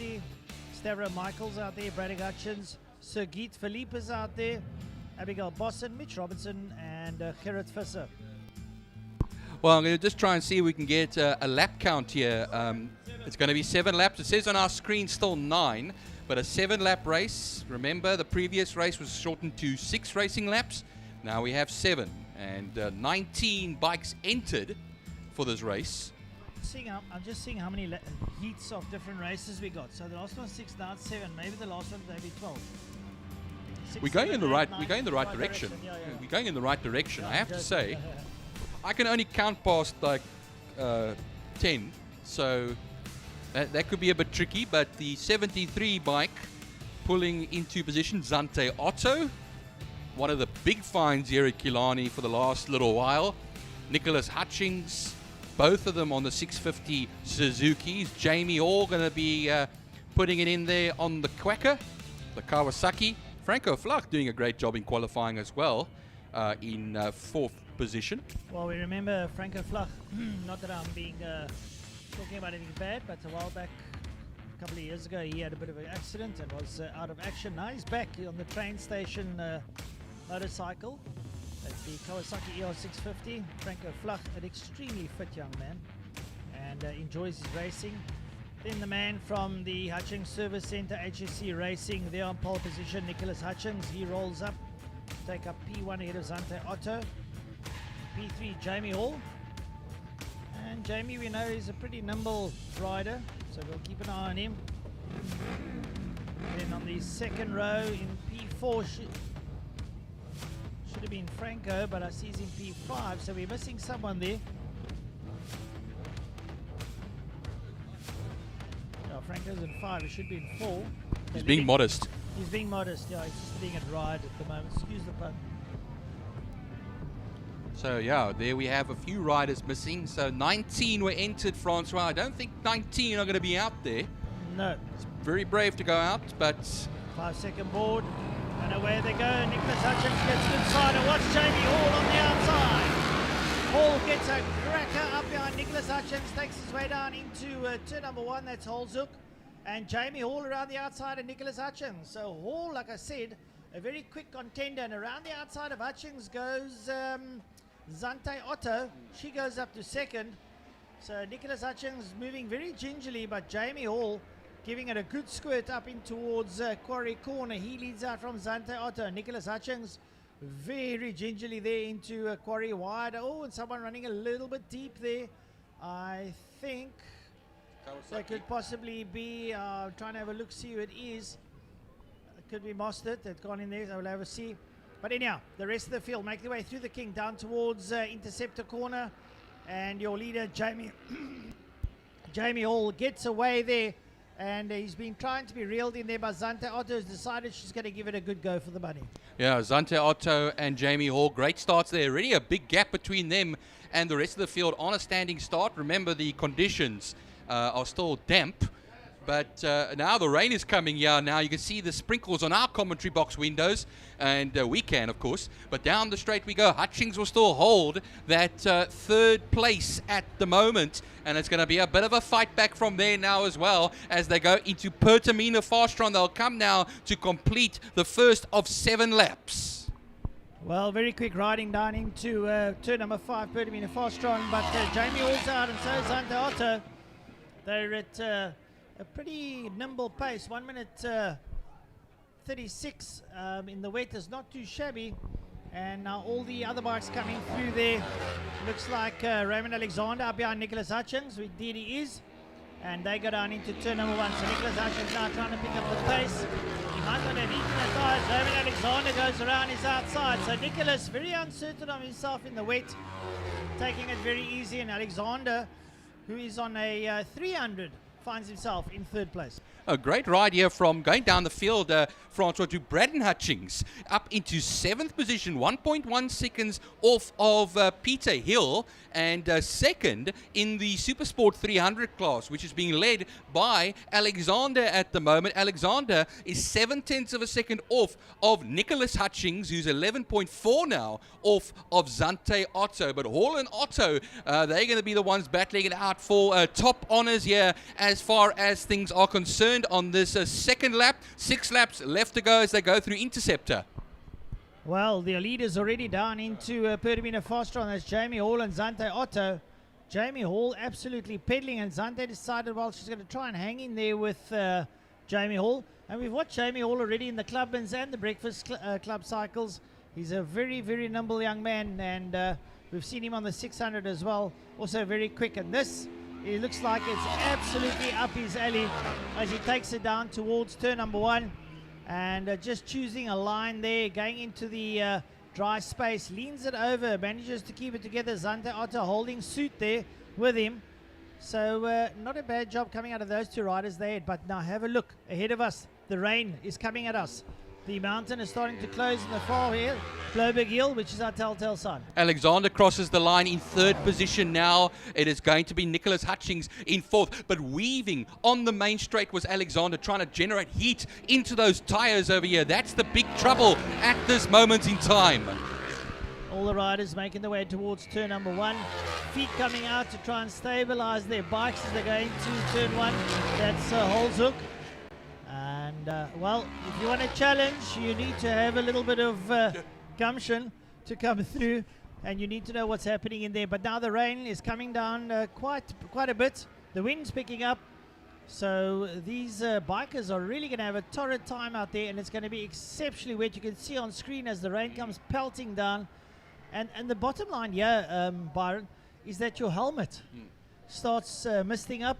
650. Stavro Michaels out there, Braddock Hutchins, Sir Geet Philippe is out there, Abigail Bosson, Mitch Robinson, and Gerrit Visser. Well, I'm going to just try and see if we can get a lap count here. It's going to be 7 laps. It says on our screen still 9, but a 7-lap race. Remember, the previous race was shortened to 6 racing laps. Now we have 7, and 19 bikes entered for this race. I'm just seeing how many heats of different races we got. So the last one 6, now it's 7. Maybe the last one maybe 12. We're going in the right. We're going in the right direction. Yeah. We're going in the right direction. I have to say, I can only count past like 10, so that could be a bit tricky. But the 73 bike pulling into position, Zante Otto, one of the big finds here at Killarney for the last little while. Nicholas Hutchings, both of them on the 650 Suzukis. Jamie Hall going to be putting it in there on the Quacker, the Kawasaki. Franco Flach doing a great job in qualifying as well, in 4th position. Well, we remember Franco Flach, not that I'm being talking about anything bad, but a while back, a couple of years ago, he had a bit of an accident and was out of action. Now he's back on the train station motorcycle. That's the Kawasaki ER650. Franco Flach, an extremely fit young man, and enjoys his racing. Then the man from the Hutchings Service Centre, HSC Racing, there on pole position, Nicholas Hutchings. He rolls up, take up P1 ahead of Zante Otto. P3, Jamie Hall. And Jamie, we know, is a pretty nimble rider, so we'll keep an eye on him. Then on the second row in P4, should have been Franco, but I see he's in P5, so we're missing someone there. Franco's in 5, he should be in 4. He's being modest. He's being modest, yeah, he's just being a ride at the moment. Excuse the pun. So yeah, there we have a few riders missing. So 19 were entered, Francois. I don't think 19 are going to be out there. No. It's very brave to go out, but 5-second board, and away they go. Nicholas Hutchins gets inside, and watch Jamie Hall on the outside. Hall gets a cracker up behind Nicholas Hutchins, takes his way down into turn number 1, that's Hall's hook. And Jamie Hall around the outside of Nicholas Hutchins. So Hall, like I said, a very quick contender, and around the outside of Hutchins goes Zante Otto. She goes up to 2nd. So Nicholas Hutchins moving very gingerly, but Jamie Hall giving it a good squirt up in towards Quarry Corner. He leads out from Zante Otto. Nicholas Hutchins very gingerly there into Quarry Wide. Oh, and someone running a little bit deep there. I think that could possibly be, trying to have a look, see who it is. It could be Mostert that's gone in there, so we'll have a see. But anyhow, the rest of the field make their way through the King down towards Interceptor Corner. And your leader, Jamie Hall, gets away there. And he's been trying to be reeled in there, but Zante Otto has decided she's going to give it a good go for the bunny. Yeah, Zante Otto and Jamie Hall, great starts there. Really a big gap between them and the rest of the field on a standing start. Remember, the conditions are still damp, but now the rain is coming here. Now you can see the sprinkles on our commentary box windows, and we can, of course. But down the straight we go. Hutchings will still hold that 3rd place at the moment, and it's going to be a bit of a fight back from there now as well as they go into Pertamina Fastron. They'll come now to complete the first of 7 laps. Well, very quick riding down into turn number 5, Pertamina Fastron, but Jamie Hall's out, and so is Zante Otto. They're at a pretty nimble pace, 1 minute 36 in the wet is not too shabby. And now all the other bikes coming through there. Looks like Raymond Alexander up behind Nicholas Hutchins. Indeed he is. And they go down into turn number 1. So Nicholas Hutchins now trying to pick up the pace. He might not have eaten the tires. Raymond Alexander goes around his outside. So Nicholas very uncertain of himself in the wet, taking it very easy. And Alexander, who is on a 300, finds himself in 3rd place. A great ride here from going down the field, Francois, to Braden Hutchings, up into 7th position, 1.1 seconds off of Peter Hill. and second in the Supersport 300 class, which is being led by Alexander at the moment. Alexander is 0.7 of a second off of Nicholas Hutchings, who's 11.4 now off of Zante Otto. But Hall and Otto, they're going to be the ones battling it out for top honors here as far as things are concerned on this second lap. 6 laps left to go as they go through Interceptor. Well, the lead is already down into Pertamina Fastron. That's Jamie Hall and Zante Otto. Jamie Hall absolutely pedaling, and Zante decided, well, she's going to try and hang in there with Jamie Hall. And we've watched Jamie Hall already in the Clubbins and the Breakfast Club cycles. He's a very, very nimble young man, and we've seen him on the 600 as well. Also very quick. And this, it looks like it's absolutely up his alley as he takes it down towards turn number 1. And just choosing a line there, going into the dry space, leans it over, manages to keep it together. Zante Otto holding suit there with him. So not a bad job coming out of those two riders there. But now have a look ahead of us. The rain is coming at us. The mountain is starting to close in the far here. Blowberg Hill, which is our telltale sign. Alexander crosses the line in 3rd position now. It is going to be Nicholas Hutchings in 4th. But weaving on the main straight was Alexander, trying to generate heat into those tires over here. That's the big trouble at this moment in time. All the riders making their way towards turn number 1. Feet coming out to try and stabilize their bikes as they go into turn 1. That's Holzhoek. And, well, if you want to challenge, you need to have a little bit of gumption to come through, and you need to know what's happening in there. But now the rain is coming down quite a bit. The wind's picking up. So these bikers are really going to have a torrid time out there, and it's going to be exceptionally wet. You can see on screen as the rain comes pelting down. And the bottom line here, Byron, is that your helmet starts misting up.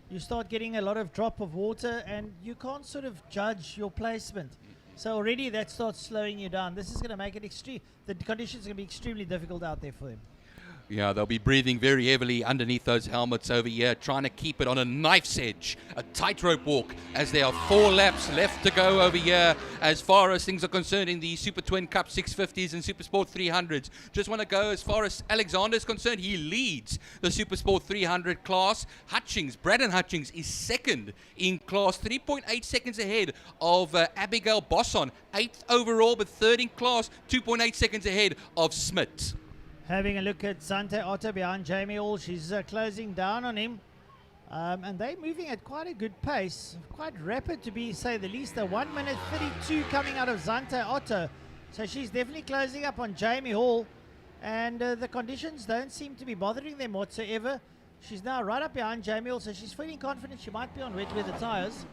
You start getting a lot of drop of water, and you can't sort of judge your placement. So already that starts slowing you down. This is going to make it extreme. The conditions are going to be extremely difficult out there for them. Yeah, they'll be breathing very heavily underneath those helmets over here, trying to keep it on a knife's edge, a tightrope walk, as there are 4 laps left to go over here as far as things are concerned in the Super Twin Cup 650s and Super Sport 300s. Just want to go as far as Alexander is concerned. He leads the Super Sport 300 class. Braden Hutchings is 2nd in class, 3.8 seconds ahead of Abigail Bosson, 8th overall, but 3rd in class, 2.8 seconds ahead of Smith. Having a look at Zante Otto behind Jamie Hall. She's closing down on him. And they're moving at quite a good pace. Quite rapid to be, say the least. A 1 minute 32 coming out of Zante Otto. So she's definitely closing up on Jamie Hall. And the conditions don't seem to be bothering them whatsoever. She's now right up behind Jamie Hall. So she's feeling confident she might be on wet weather tyres,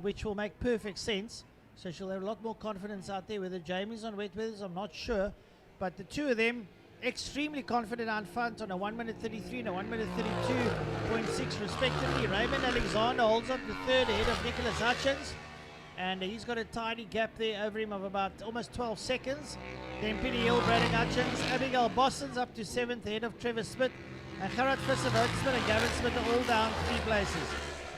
which will make perfect sense. So she'll have a lot more confidence out there. Whether Jamie's on wet weathers, I'm not sure. But the two of them, extremely confident out front on a 1 minute 33 and a 1 minute 32.6 respectively. Raymond Alexander holds up the 3rd ahead of Nicholas Hutchins, and he's got a tiny gap there over him of about almost 12 seconds. Then Pieter Hill, Braden Hutchins, Abigail Bosson's up to 7th ahead of Trevor Smith, and Gerard Visser, Smith and Gavin Smith are all down 3 places.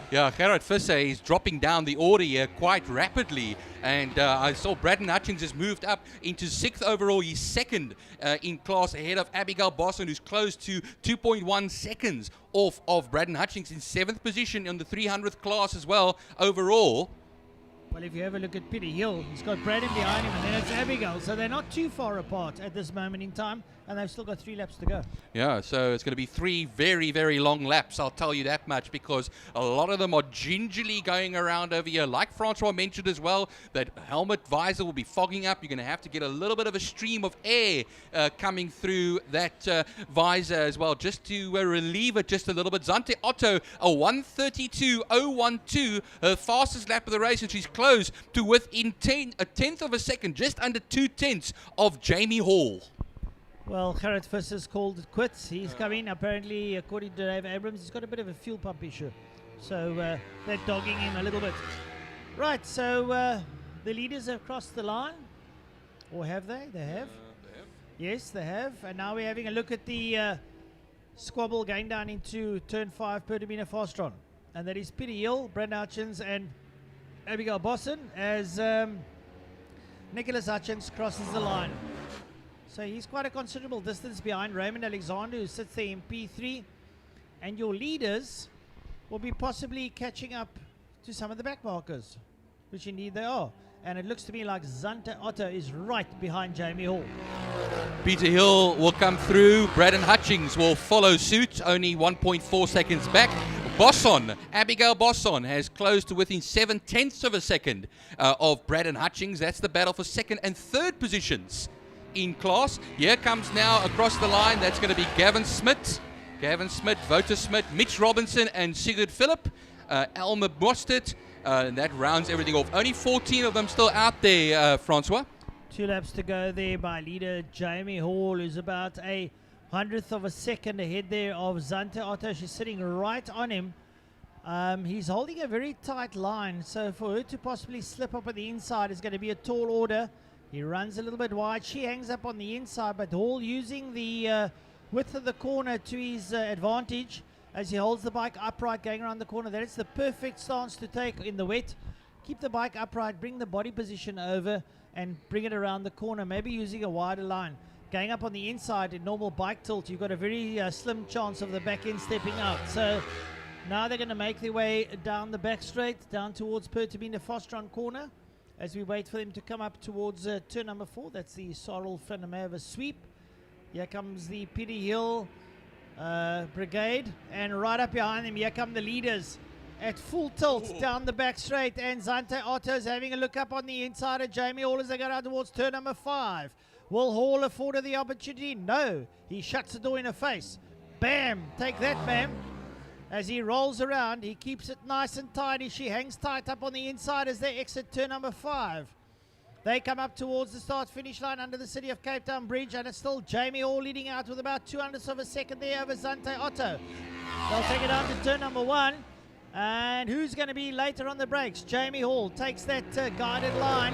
Yeah, Gerard Visser is dropping down the order here quite rapidly. And I saw Braden Hutchings has moved up into 6th overall. He's 2nd in class ahead of Abigail Bosson, who's close to 2.1 seconds off of Braden Hutchings in 7th position in the 300th class as well overall. Well, if you have a look at Pieter Hill, he's got Braden behind him, and then it's Abigail. So they're not too far apart at this moment in time, and they've still got 3 laps to go. Yeah, so it's going to be 3 very, very long laps, I'll tell you that much, because a lot of them are gingerly going around over here. Like Francois mentioned as well, that helmet visor will be fogging up. You're going to have to get a little bit of a stream of air coming through that visor as well, just to relieve it just a little bit. Zante Otto, a 1:32.012, her fastest lap of the race, and she's close to within a tenth of a second, just under 2/10 of Jamie Hall. Well, Gerard Visser's called it quits. He's come in, apparently, according to Dave Abrams, he's got a bit of a fuel pump issue. So they're dogging him a little bit. Right, so the leaders have crossed the line. Or have they? They have? Yes, they have. And now we're having a look at the squabble going down into turn 5, Pertamina Fastron. And that is Pieter Hill, Braden Hutchins, and Abigail Bosson as Nicholas Hutchins crosses the line. So he's quite a considerable distance behind Raymond Alexander, who sits there in P3. And your leaders will be possibly catching up to some of the back markers, which indeed they are. And it looks to me like Zante Otto is right behind Jamie Hall. Peter Hill will come through. Braden Hutchings will follow suit, only 1.4 seconds back. Bosson, Abigail Bosson, has closed to within 7/10 of a second of Braden Hutchings. That's the battle for second and third positions in class. Here comes now across the line. That's going to be Gavin Smith, Wouter Smith, Mitch Robinson, and Sigurd Phillip. Elmer Mostert. And that rounds everything off. Only 14 of them still out there, Francois. 2 laps to go there by leader Jamie Hall, who's about a 100th of a second ahead there of Zante Otto. She's sitting right on him. He's holding a very tight line, so for her to possibly slip up on the inside is going to be a tall order. He runs a little bit wide. She hangs up on the inside, but Hall using the width of the corner to his advantage as he holds the bike upright going around the corner. That is the perfect stance to take in the wet. Keep the bike upright, bring the body position over, and bring it around the corner, maybe using a wider line. Going up on the inside in normal bike tilt, you've got a very slim chance of the back end stepping out. So now they're going to make their way down the back straight, down towards Pertamina Fostron corner, as we wait for them to come up towards turn number 4. That's the Sorrel Finamava sweep. Here comes the Pity Hill brigade, and right up behind them, here come the leaders at full tilt down the back straight, and Zante Otto's having a look up on the inside of Jamie Hall as they go down towards turn number 5. Will Hall afford her the opportunity? No. He shuts the door in her face. Bam! Take that, ma'am. As he rolls around, he keeps it nice and tidy. She hangs tight up on the inside as they exit turn number 5. They come up towards the start-finish line under the City of Cape Town Bridge, and it's still Jamie Hall leading out with about 200ths of a second there over Zante Otto. They'll take it down to turn number 1. And who's going to be later on the brakes? Jamie Hall takes that guided line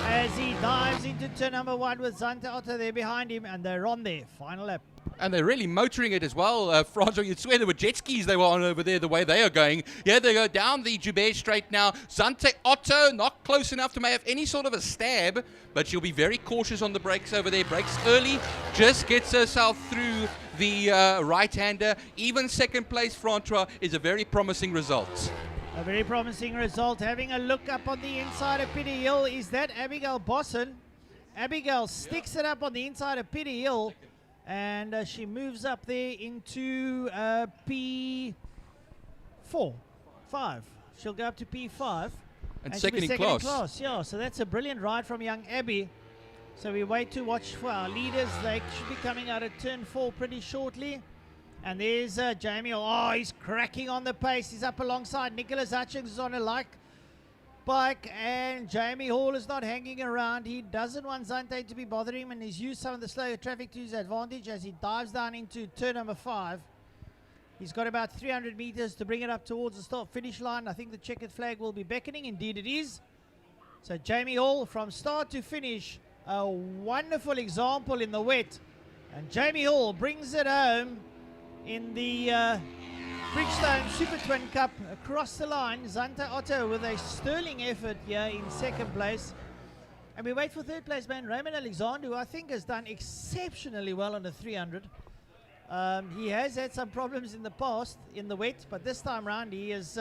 as he dives into turn number 1 with Zante Otto there behind him, and they're on there. Final lap. And they're really motoring it as well, Francois. You'd swear there were jet skis they were on over there, the way they are going. Yeah, they go down the Joubert straight now. Zante Otto, not close enough to may have any sort of a stab, but she'll be very cautious on the brakes over there. Brakes early, just gets herself through the right-hander. Even second place, Francois, is a very promising result. A very promising result. Having a look up on the inside of Pity Hill, is that Abigail Bosson? Abigail sticks it up on the inside of Pity Hill. And she moves up there into P4, 5. She'll go up to P5. And second in class. Yeah, so that's a brilliant ride from young Abby. So we wait to watch for our leaders. They should be coming out of turn 4 pretty shortly. And there's Jamie. Oh, he's cracking on the pace. He's up alongside Nicholas Hutchings, who's on a like bike, and Jamie Hall is not hanging around. He doesn't want Zante to be bothering him, and he's used some of the slower traffic to his advantage as he dives down into turn number 5. He's got about 300 meters to bring it up towards the start finish line. I think the checkered flag will be beckoning. Indeed it is. So Jamie Hall from start to finish, a wonderful example in the wet, and Jamie Hall brings it home in the Bridgestone Super Twin Cup across the line. Zante Otto with a sterling effort here in second place. And we wait for third place man Raymond Alexander, who I think has done exceptionally well on the 300. He has had some problems in the past in the wet, but this time round he has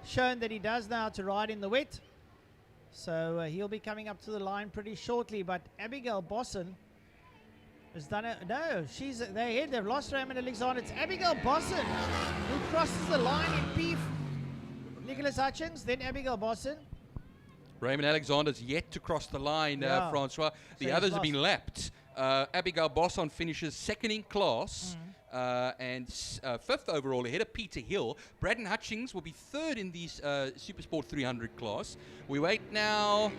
shown that he does know how to ride in the wet. So he'll be coming up to the line pretty shortly. But Abigail Bosson has done it. No, they're ahead. They've lost Raymond Alexander. It's Abigail Bosson who crosses the line in P. Nicholas Hutchings, then Abigail Bosson. Raymond Alexander's yet to cross the line, Francois. The others have been lapped. Abigail Bosson finishes second in class and 5th overall ahead of Peter Hill. Braden Hutchings will be 3rd in the Supersport 300 class. We wait now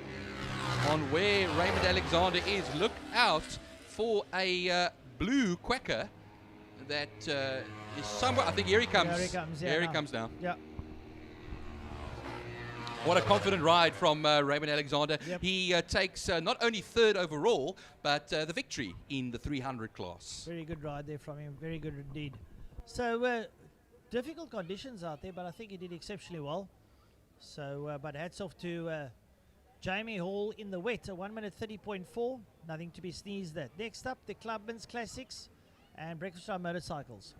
on where Raymond Alexander is. Look out for a blue quacker that is somewhere. I think here he comes. Here he comes, Here he comes now. Yeah. What a confident ride from Raymond Alexander. Yep. He takes not only 3rd overall, but the victory in the 300 class. Very good ride there from him. Very good indeed. So difficult conditions out there, but I think he did exceptionally well. So, but hats off to Jamie Hall in the wet, a 1 minute 30.4. Nothing to be sneezed at. Next up, the Clubman's Classics and Breakfast Round Motorcycles.